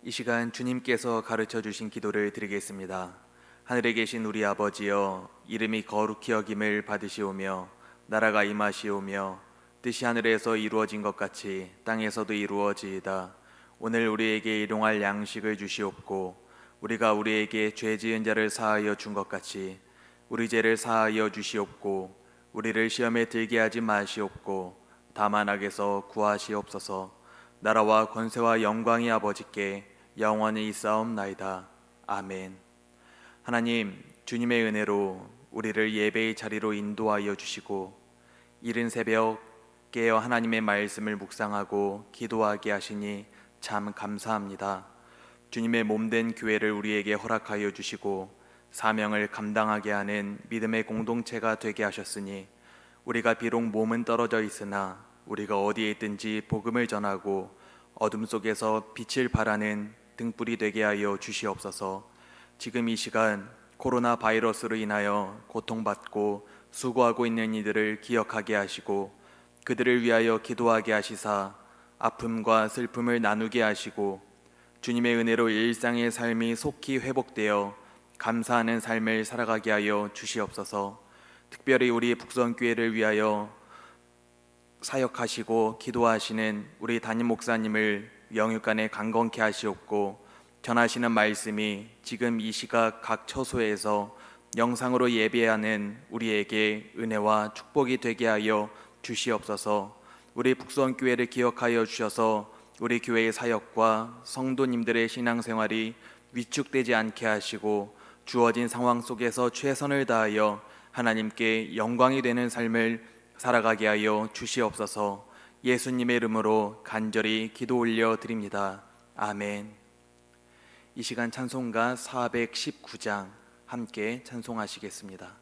이 시간 주님께서 가르쳐 주신 기도를 드리겠습니다. 하늘에 계신 우리 아버지여, 이름이 거룩히 여김을 받으시오며 나라가 임하시오며 뜻이 하늘에서 이루어진 것 같이 땅에서도 이루어지이다. 오늘 우리에게 일용할 양식을 주시옵고 우리가 우리에게 죄 지은 자를 사하여 준 것 같이 우리 죄를 사하여 주시옵고 우리를 시험에 들게 하지 마시옵고 다만 악에서 구하시옵소서. 나라와 권세와 영광이 아버지께 영원히 있사옵나이다. 아멘. 하나님, 주님의 은혜로 우리를 예배의 자리로 인도하여 주시고 이른 새벽 깨어 하나님의 말씀을 묵상하고 기도하게 하시니 참 감사합니다. 주님의 몸된 교회를 우리에게 허락하여 주시고 사명을 감당하게 하는 믿음의 공동체가 되게 하셨으니 우리가 비록 몸은 떨어져 있으나 우리가 어디에 있든지 복음을 전하고 어둠 속에서 빛을 발하는 등불이 되게 하여 주시옵소서. 지금 이 시간 코로나 바이러스로 인하여 고통받고 수고하고 있는 이들을 기억하게 하시고 그들을 위하여 기도하게 하시사 아픔과 슬픔을 나누게 하시고 주님의 은혜로 일상의 삶이 속히 회복되어 감사하는 삶을 살아가게 하여 주시옵소서. 특별히 우리 북선교회를 위하여 사역하시고 기도하시는 우리 담임 목사님을 영육간에 강건케 하시옵고 전하시는 말씀이 지금 이 시각 각 처소에서 영상으로 예배하는 우리에게 은혜와 축복이 되게 하여 주시옵소서. 우리 북선교회를 기억하여 주셔서 우리 교회의 사역과 성도님들의 신앙생활이 위축되지 않게 하시고 주어진 상황 속에서 최선을 다하여 하나님께 영광이 되는 삶을 살아가게 하여 주시옵소서. 예수님의 이름으로 간절히 기도 올려 드립니다. 아멘. 이 시간 찬송가 419장 함께 찬송하시겠습니다.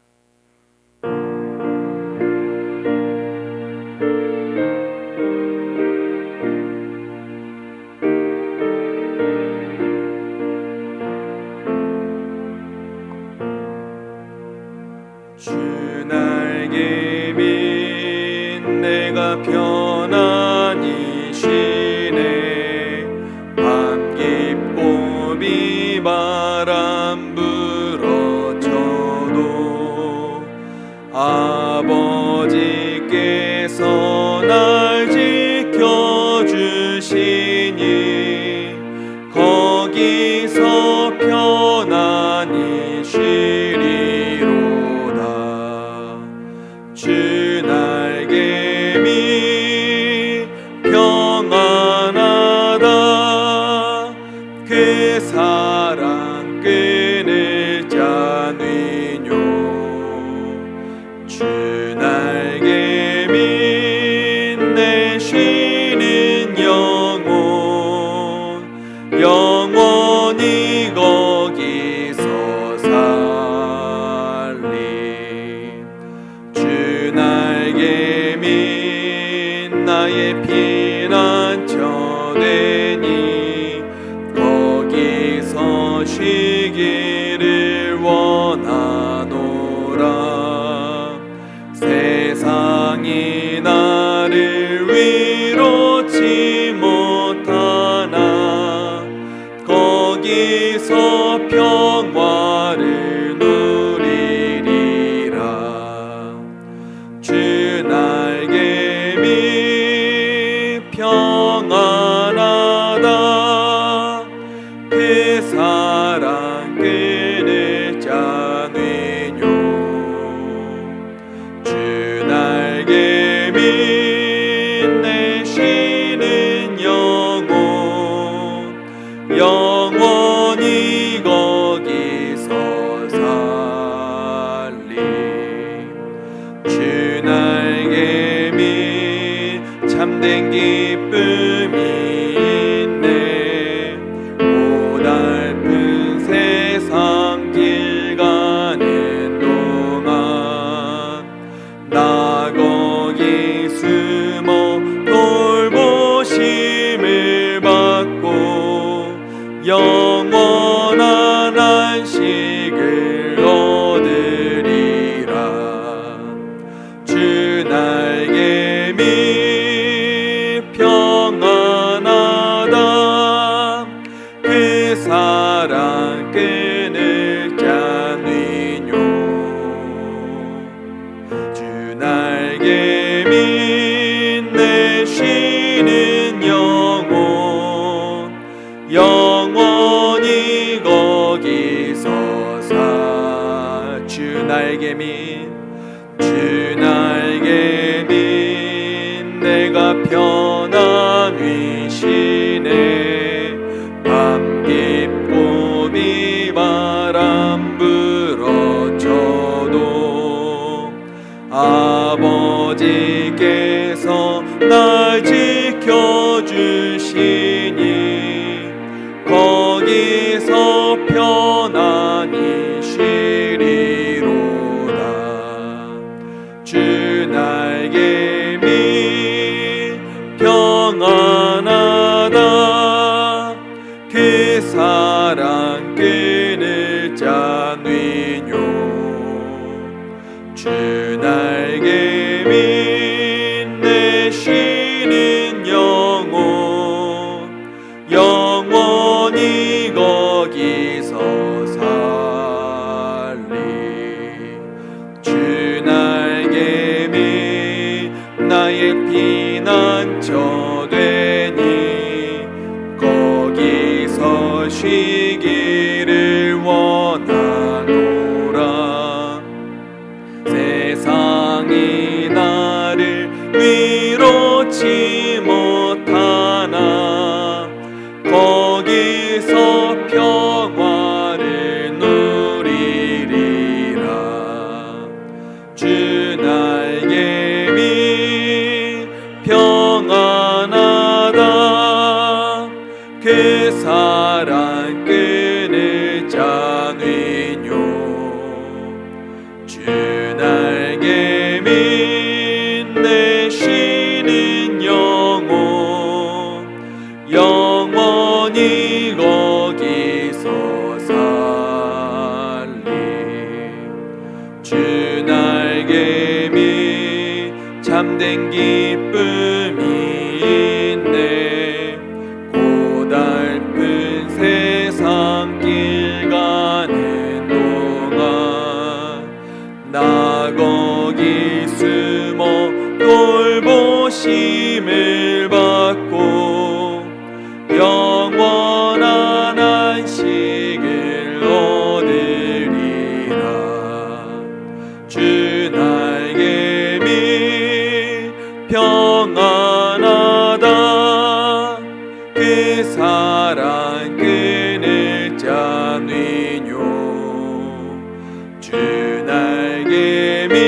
주 날개 민 내가 편안히 쉬네. 밤 깊고 비바람 불어쳐도 아버지께서 날 지켜주시니 거기서 편안히 쉬리로다. 주 날개미 평안하다. 그 사랑 끊을 자는요. 주 날개미 내 쉬는 영혼 영원히 거기서 살리. 주 날개미 나의 피난처 되니 거기서 쉬기를 원하노라. 세상이 나를 위로치 못하나 거기서 평화를 누리리라. 주 날개미 평안하다. 그 사랑 끊을 자는요. 주 날개미 내 쉬는 영혼 영원히 거기서 살리. 주 날개미 참된 기쁨이 있네. 고달픈 세상 길 가는 동안 나 거기 숨어 돌보심을 받고 영원한 안식을 얻으리라. 주 날개미 평안하다. 그 주 날개 빛 내가 편안 위시네 밤 깊고 비바람 불어쳐도 아버지께서 날 지켜주시니 거기서 편안히 쉬리로다. 주 날개 밑 평안하다. 그 사랑 끊을 자 뉘뇨. 주 날개 밑 내 쉬는 영혼 영원히 거기서 살리. 주 날개 밑 나의 피난처 되니 거기서 쉬기를 원하노라. 세상이 나를 위로치 못하나 거기서 평화를 누리리라. 주 날개 밑 평안하다. 그 사랑 끊을 자 뉘뇨. 주 날개 밑 내 쉬는 영혼 영원히 거기서 살리. 주 날개 밑 참된 기쁨이 있네. 고달픈 세상 길 가는 동안 나 거기 숨어 돌보심을 받고 영원한 안식을 얻으리라. 주 날개 밑 평안하다. 그 사랑 끊을 자 뉘뇨. 주 날개 밑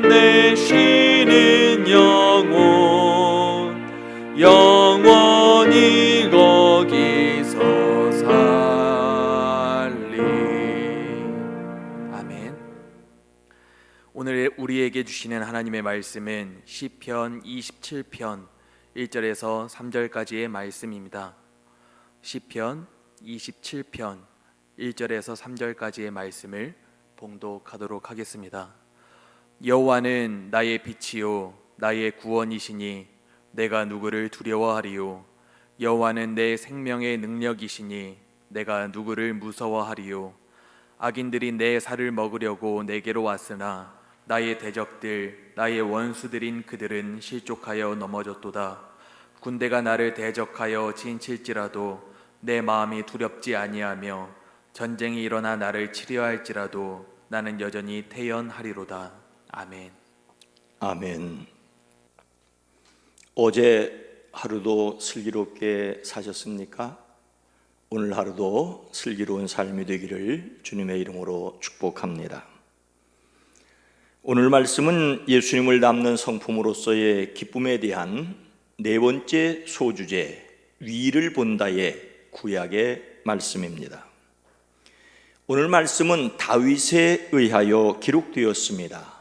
내 쉬는 영혼 영원히 거기서 살리. 아멘. 오늘 우리에게 주시는 하나님의 말씀은 시편 27편 1절에서 3절까지의 말씀입니다. 시편 27편 1절에서 3절까지의 말씀을 봉독하도록 하겠습니다. 여호와는 나의 빛이요 나의 구원이시니 내가 누구를 두려워하리요. 여호와는 내 생명의 능력이시니 내가 누구를 무서워하리요. 악인들이 내 살을 먹으려고 내게로 왔으나 나의 대적들 나의 원수들인 그들은 실족하여 넘어졌도다. 군대가 나를 대적하여 진칠지라도 내 마음이 두렵지 아니하며 전쟁이 일어나 나를 치려 할지라도 나는 여전히 태연하리로다. 아멘. 아멘. 어제 하루도 슬기롭게 사셨습니까? 오늘 하루도 슬기로운 삶이 되기를 주님의 이름으로 축복합니다. 오늘 말씀은 예수님을 닮는 성품으로서의 기쁨에 대한 네 번째 소주제, 위를 본다의 구약의 말씀입니다. 오늘 말씀은 다윗에 의하여 기록되었습니다.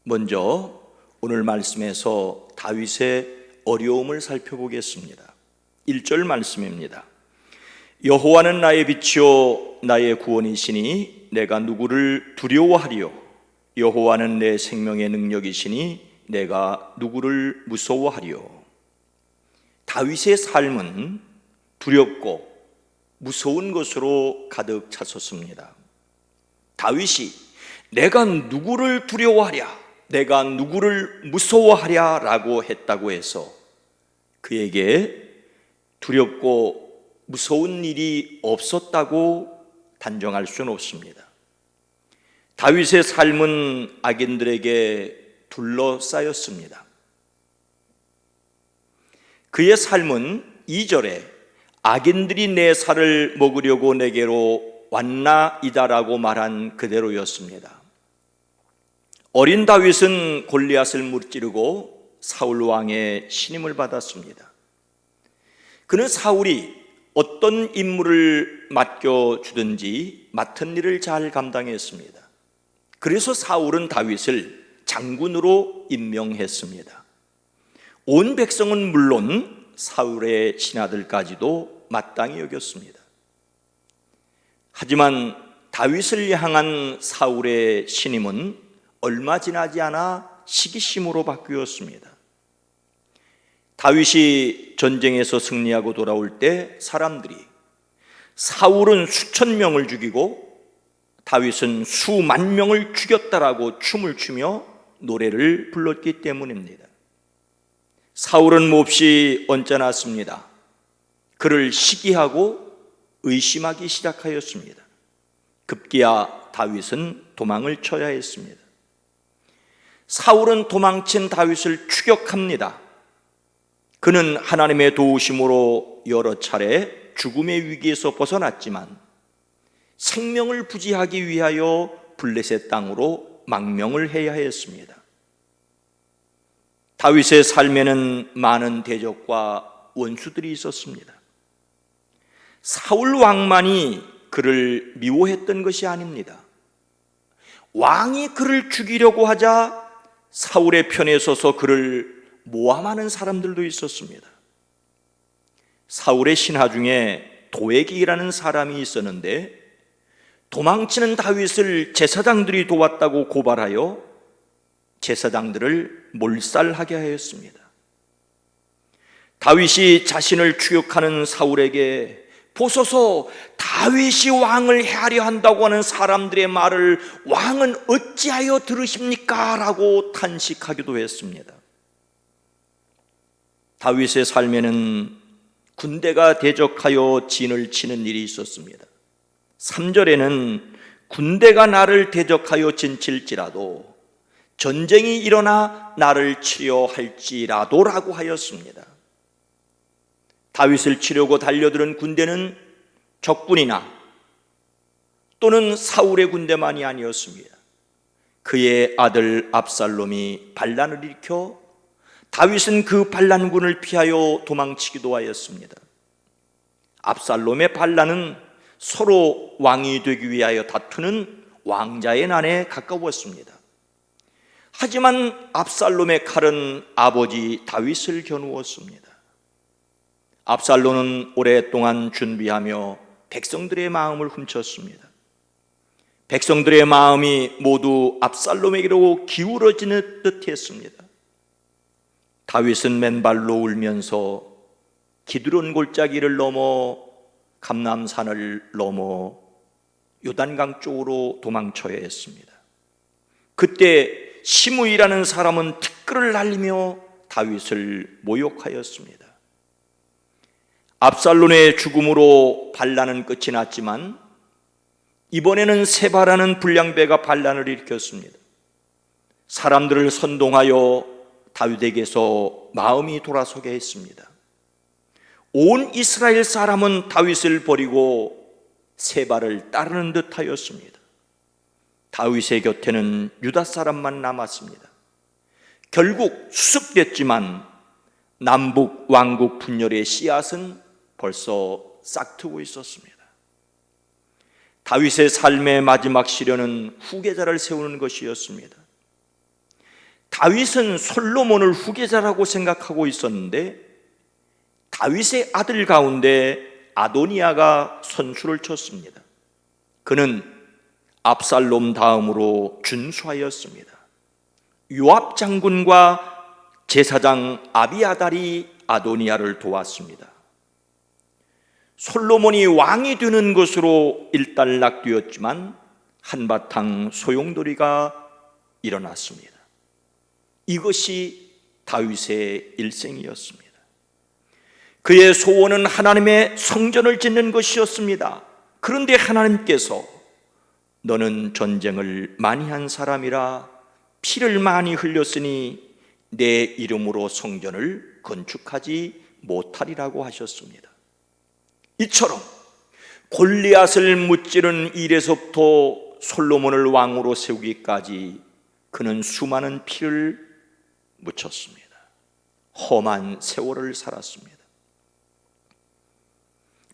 먼저 오늘 말씀에서 다윗의 어려움을 살펴보겠습니다. 1절 말씀입니다. 여호와는 나의 빛이요 나의 구원이시니 내가 누구를 두려워하리요. 여호와는 내 생명의 능력이시니 내가 누구를 무서워하리요. 다윗의 삶은 두렵고 무서운 것으로 가득 찼었습니다. 다윗이 내가 누구를 두려워하랴, 내가 누구를 무서워하랴 라고 했다고 해서 그에게 두렵고 무서운 일이 없었다고 단정할 수는 없습니다. 다윗의 삶은 악인들에게 둘러싸였습니다. 그의 삶은 2절에 악인들이 내 살을 먹으려고 내게로 왔나이다라고 말한 그대로였습니다. 어린 다윗은 골리앗을 무찌르고 사울 왕의 신임을 받았습니다. 그는 사울이 어떤 임무를 맡겨주든지 맡은 일을 잘 감당했습니다. 그래서 사울은 다윗을 장군으로 임명했습니다. 온 백성은 물론 사울의 신하들까지도 마땅히 여겼습니다. 하지만 다윗을 향한 사울의 신임은 얼마 지나지 않아 시기심으로 바뀌었습니다. 다윗이 전쟁에서 승리하고 돌아올 때 사람들이 사울은 수천 명을 죽이고 다윗은 수만 명을 죽였다라고 춤을 추며 노래를 불렀기 때문입니다. 사울은 몹시 언짢았습니다. 그를 시기하고 의심하기 시작하였습니다. 급기야 다윗은 도망을 쳐야 했습니다. 사울은 도망친 다윗을 추격합니다. 그는 하나님의 도우심으로 여러 차례 죽음의 위기에서 벗어났지만 생명을 부지하기 위하여 블레셋 땅으로 망명을 해야 했습니다. 다윗의 삶에는 많은 대적과 원수들이 있었습니다. 사울 왕만이 그를 미워했던 것이 아닙니다. 왕이 그를 죽이려고 하자 사울의 편에 서서 그를 모함하는 사람들도 있었습니다. 사울의 신하 중에 도액이라는 사람이 있었는데 도망치는 다윗을 제사장들이 도왔다고 고발하여 제사장들을 몰살하게 하였습니다. 다윗이 자신을 추격하는 사울에게 보소서, 다윗이 왕을 해하려 한다고 하는 사람들의 말을 왕은 어찌하여 들으십니까? 라고 탄식하기도 했습니다. 다윗의 삶에는 군대가 대적하여 진을 치는 일이 있었습니다. 3절에는 군대가 나를 대적하여 진칠지라도 전쟁이 일어나 나를 치려 할지라도 라고 하였습니다. 다윗을 치려고 달려드는 군대는 적군이나 또는 사울의 군대만이 아니었습니다. 그의 아들 압살롬이 반란을 일으켜 다윗은 그 반란군을 피하여 도망치기도 하였습니다. 압살롬의 반란은 서로 왕이 되기 위하여 다투는 왕자의 난에 가까웠습니다. 하지만 압살롬의 칼은 아버지 다윗을 겨누었습니다. 압살롬은 오랫동안 준비하며 백성들의 마음을 훔쳤습니다. 백성들의 마음이 모두 압살롬에게로 기울어지는 듯했습니다. 다윗은 맨발로 울면서 기드론 골짜기를 넘어 감람산을 넘어 요단강 쪽으로 도망쳐야 했습니다. 그때 시므이라는 사람은 티끌을 날리며 다윗을 모욕하였습니다. 압살롬의 죽음으로 반란은 끝이 났지만 이번에는 세바라는 불량배가 반란을 일으켰습니다. 사람들을 선동하여 다윗에게서 마음이 돌아서게 했습니다. 온 이스라엘 사람은 다윗을 버리고 세바를 따르는 듯하였습니다. 다윗의 곁에는 유다 사람만 남았습니다. 결국 수습됐지만 남북 왕국 분열의 씨앗은 벌써 싹트고 있었습니다. 다윗의 삶의 마지막 시련은 후계자를 세우는 것이었습니다. 다윗은 솔로몬을 후계자라고 생각하고 있었는데 다윗의 아들 가운데 아도니아가 선수를 쳤습니다. 그는 압살롬 다음으로 준수하였습니다. 요압 장군과 제사장 아비아달이 아도니아를 도왔습니다. 솔로몬이 왕이 되는 것으로 일단락되었지만 한바탕 소용돌이가 일어났습니다. 이것이 다윗의 일생이었습니다. 그의 소원은 하나님의 성전을 짓는 것이었습니다. 그런데 하나님께서 너는 전쟁을 많이 한 사람이라 피를 많이 흘렸으니 내 이름으로 성전을 건축하지 못하리라고 하셨습니다. 이처럼 골리앗을 무찌른 일에서부터 솔로몬을 왕으로 세우기까지 그는 수많은 피를 묻혔습니다. 험한 세월을 살았습니다.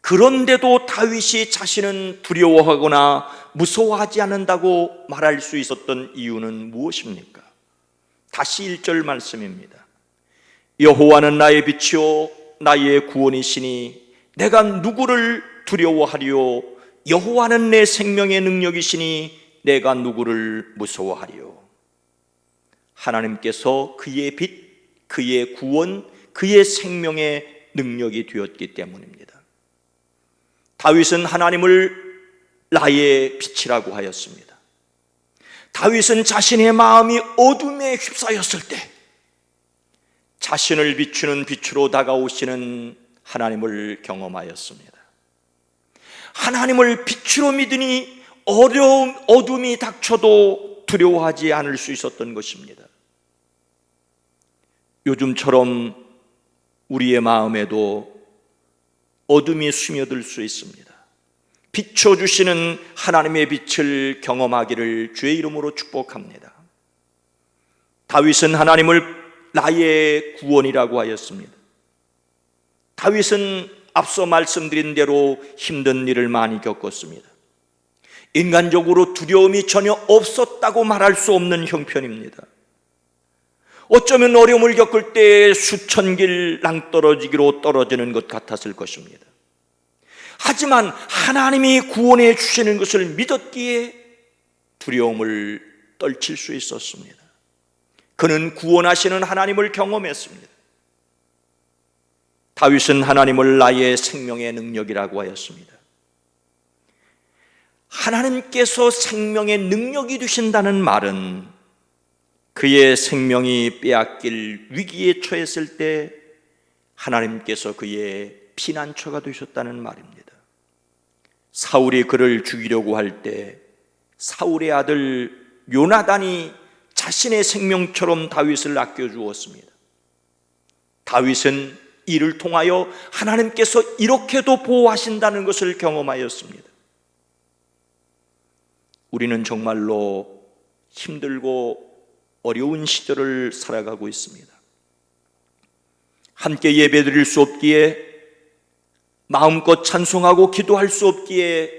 그런데도 다윗이 자신은 두려워하거나 무서워하지 않는다고 말할 수 있었던 이유는 무엇입니까? 다시 1절 말씀입니다. 여호와는 나의 빛이요 나의 구원이시니 내가 누구를 두려워하리요? 여호와는 내 생명의 능력이시니 내가 누구를 무서워하리요? 하나님께서 그의 빛, 그의 구원, 그의 생명의 능력이 되었기 때문입니다. 다윗은 하나님을 나의 빛이라고 하였습니다. 다윗은 자신의 마음이 어둠에 휩싸였을 때 자신을 비추는 빛으로 다가오시는 하나님을 경험하였습니다. 하나님을 빛으로 믿으니 어려움, 어둠이 닥쳐도 두려워하지 않을 수 있었던 것입니다. 요즘처럼 우리의 마음에도 어둠이 스며들 수 있습니다. 비춰주시는 하나님의 빛을 경험하기를 주의 이름으로 축복합니다. 다윗은 하나님을 나의 구원이라고 하였습니다. 다윗은 앞서 말씀드린 대로 힘든 일을 많이 겪었습니다. 인간적으로 두려움이 전혀 없었다고 말할 수 없는 형편입니다. 어쩌면 어려움을 겪을 때 수천 길 낭떠러지기로 떨어지는 것 같았을 것입니다. 하지만 하나님이 구원해 주시는 것을 믿었기에 두려움을 떨칠 수 있었습니다. 그는 구원하시는 하나님을 경험했습니다. 다윗은 하나님을 나의 생명의 능력이라고 하였습니다. 하나님께서 생명의 능력이 되신다는 말은 그의 생명이 빼앗길 위기에 처했을 때 하나님께서 그의 피난처가 되셨다는 말입니다. 사울이 그를 죽이려고 할 때 사울의 아들 요나단이 자신의 생명처럼 다윗을 아껴주었습니다. 다윗은 이를 통하여 하나님께서 이렇게도 보호하신다는 것을 경험하였습니다. 우리는 정말로 힘들고 어려운 시절을 살아가고 있습니다. 함께 예배드릴 수 없기에, 마음껏 찬송하고 기도할 수 없기에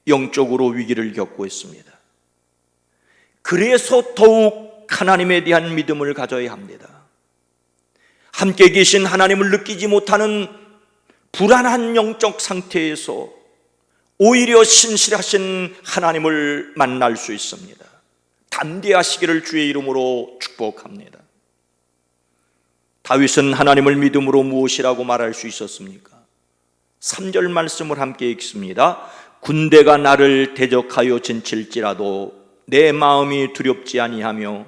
영적으로 위기를 겪고 있습니다. 그래서 더욱 하나님에 대한 믿음을 가져야 합니다. 함께 계신 하나님을 느끼지 못하는 불안한 영적 상태에서 오히려 신실하신 하나님을 만날 수 있습니다. 담대하시기를 주의 이름으로 축복합니다. 다윗은 하나님을 믿음으로 무엇이라고 말할 수 있었습니까? 3절 말씀을 함께 읽습니다. 군대가 나를 대적하여 진칠지라도 내 마음이 두렵지 아니하며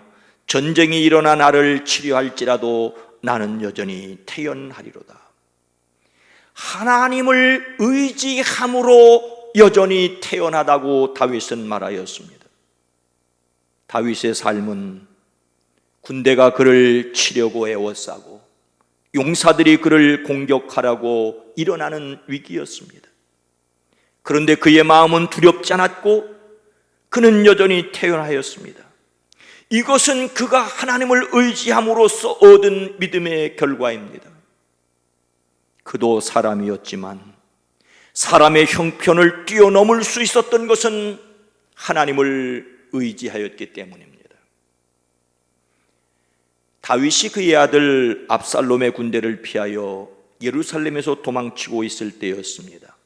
전쟁이 일어나 나를 치료할지라도 나는 여전히 태연하리로다. 하나님을 의지함으로 여전히 태연하다고 다윗은 말하였습니다. 다윗의 삶은 군대가 그를 치려고 애워싸고 용사들이 그를 공격하라고 일어나는 위기였습니다. 그런데 그의 마음은 두렵지 않았고 그는 여전히 태연하였습니다. 이것은 그가 하나님을 의지함으로써 얻은 믿음의 결과입니다. 그도 사람이었지만 사람의 형편을 뛰어넘을 수 있었던 것은 하나님을 의지하였기 때문입니다. 다윗이 그의 아들 압살롬의 군대를 피하여 예루살렘에서 도망치고 있을 때였습니다.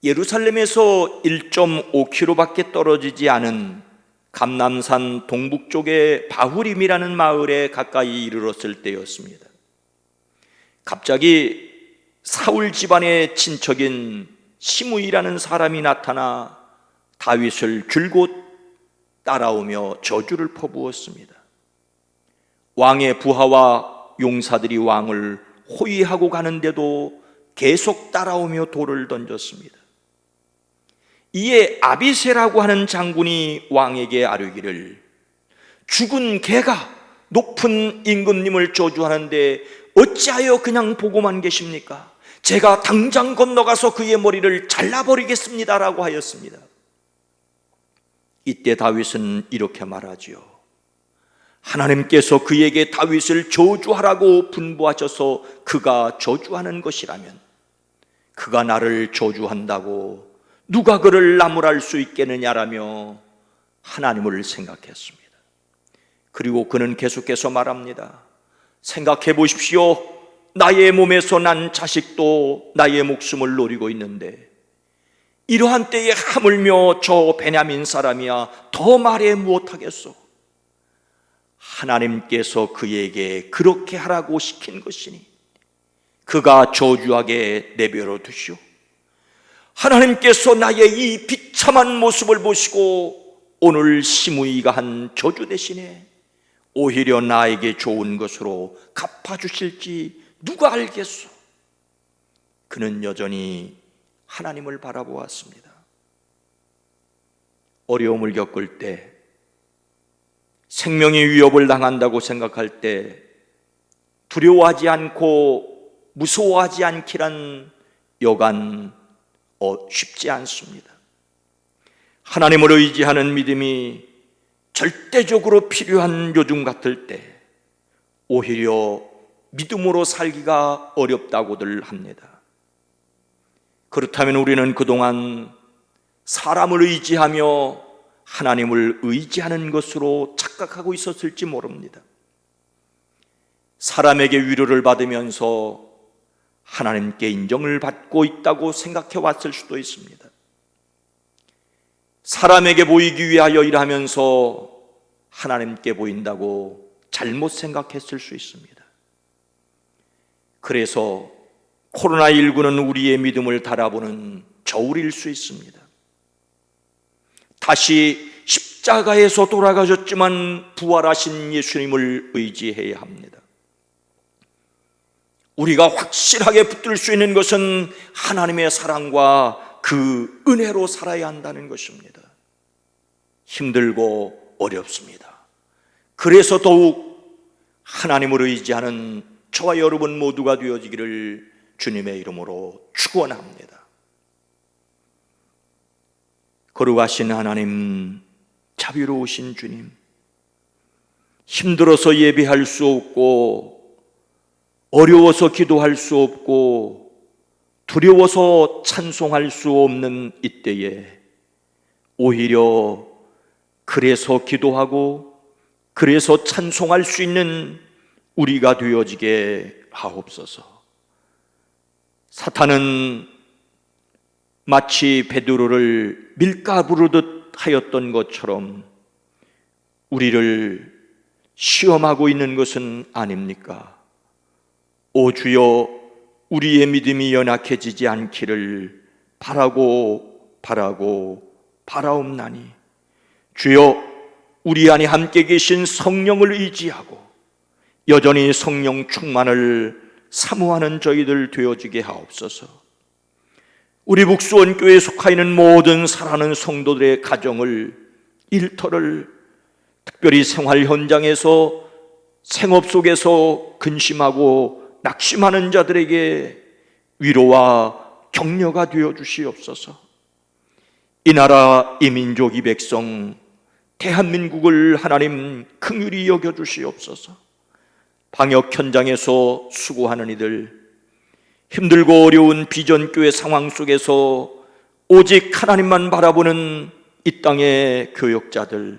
예루살렘에서 1.5km밖에 떨어지지 않은 감람산 동북쪽의 바후림이라는 마을에 가까이 이르렀을 때였습니다. 갑자기 사울 집안의 친척인 시므이라는 사람이 나타나 다윗을 줄곧 따라오며 저주를 퍼부었습니다. 왕의 부하와 용사들이 왕을 호위하고 가는데도 계속 따라오며 돌을 던졌습니다. 이에 아비새라고 하는 장군이 왕에게 아뢰기를, 죽은 개가 높은 임금님을 저주하는데 어찌하여 그냥 보고만 계십니까? 제가 당장 건너가서 그의 머리를 잘라버리겠습니다라고 하였습니다. 이때 다윗은 이렇게 말하지요. 하나님께서 그에게 다윗을 저주하라고 분부하셔서 그가 저주하는 것이라면 그가 나를 저주한다고 누가 그를 나무랄 수 있겠느냐라며 하나님을 생각했습니다. 그리고 그는 계속해서 말합니다. 생각해 보십시오. 나의 몸에서 난 자식도 나의 목숨을 노리고 있는데 이러한 때에 하물며 저 베냐민 사람이야 더 말해 무엇하겠소? 하나님께서 그에게 그렇게 하라고 시킨 것이니 그가 저주하게 내버려 두시오. 하나님께서 나의 이 비참한 모습을 보시고 오늘 시므이가 한 저주 대신에 오히려 나에게 좋은 것으로 갚아주실지 누가 알겠소? 그는 여전히 하나님을 바라보았습니다. 어려움을 겪을 때, 생명의 위협을 당한다고 생각할 때 두려워하지 않고 무서워하지 않기란 여간 쉽지 않습니다. 하나님을 의지하는 믿음이 절대적으로 필요한 요즘 같을 때 오히려 믿음으로 살기가 어렵다고들 합니다. 그렇다면 우리는 그동안 사람을 의지하며 하나님을 의지하는 것으로 착각하고 있었을지 모릅니다. 사람에게 위로를 받으면서 하나님께 인정을 받고 있다고 생각해 왔을 수도 있습니다. 사람에게 보이기 위하여 일하면서 하나님께 보인다고 잘못 생각했을 수 있습니다. 그래서 코로나19는 우리의 믿음을 달아보는 저울일 수 있습니다. 다시 십자가에서 돌아가셨지만 부활하신 예수님을 의지해야 합니다. 우리가 확실하게 붙들 수 있는 것은 하나님의 사랑과 그 은혜로 살아야 한다는 것입니다. 힘들고 어렵습니다. 그래서 더욱 하나님을 의지하는 저와 여러분 모두가 되어지기를 주님의 이름으로 축원합니다. 거룩하신 하나님, 자비로우신 주님, 힘들어서 예배할 수 없고 어려워서 기도할 수 없고 두려워서 찬송할 수 없는 이때에 오히려 그래서 기도하고 그래서 찬송할 수 있는 우리가 되어지게 하옵소서. 사탄은 마치 베드로를 밀가 부르듯 하였던 것처럼 우리를 시험하고 있는 것은 아닙니까? 오 주여, 우리의 믿음이 연약해지지 않기를 바라옵나니 주여, 우리 안에 함께 계신 성령을 의지하고 여전히 성령 충만을 사모하는 저희들 되어지게 하옵소서. 우리 북수원교회에 속하 있는 모든 사랑하는 성도들의 가정을, 일터를, 특별히 생활 현장에서 생업 속에서 근심하고 낙심하는 자들에게 위로와 격려가 되어 주시옵소서. 이 나라, 이 민족, 이 백성, 대한민국을 하나님 긍휼히 여겨 주시옵소서. 방역 현장에서 수고하는 이들, 힘들고 어려운 비전교회 상황 속에서 오직 하나님만 바라보는 이 땅의 교역자들,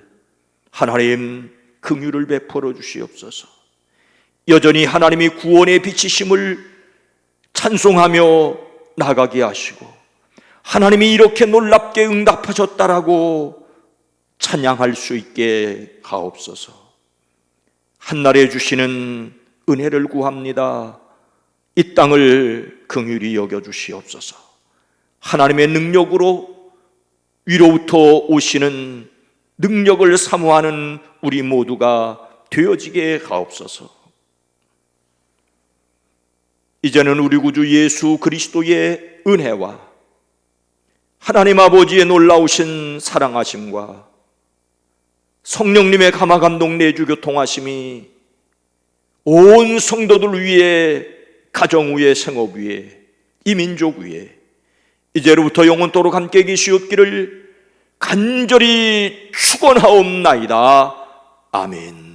하나님 긍휼을 베풀어 주시옵소서. 여전히 하나님이 구원의 빛이심을 찬송하며 나가게 하시고 하나님이 이렇게 놀랍게 응답하셨다라고 찬양할 수 있게 하옵소서. 한날에 주시는 은혜를 구합니다. 이 땅을 긍휼히 여겨 주시옵소서. 하나님의 능력으로 위로부터 오시는 능력을 사모하는 우리 모두가 되어지게 하옵소서. 이제는 우리 구주 예수 그리스도의 은혜와 하나님 아버지의 놀라우신 사랑하심과 성령님의 감화감동 내주 교통하심이 온 성도들 위에, 가정 위에, 생업 위에, 이 민족 위에 이제로부터 영원토록 함께 계시옵기를 간절히 축원하옵나이다. 아멘.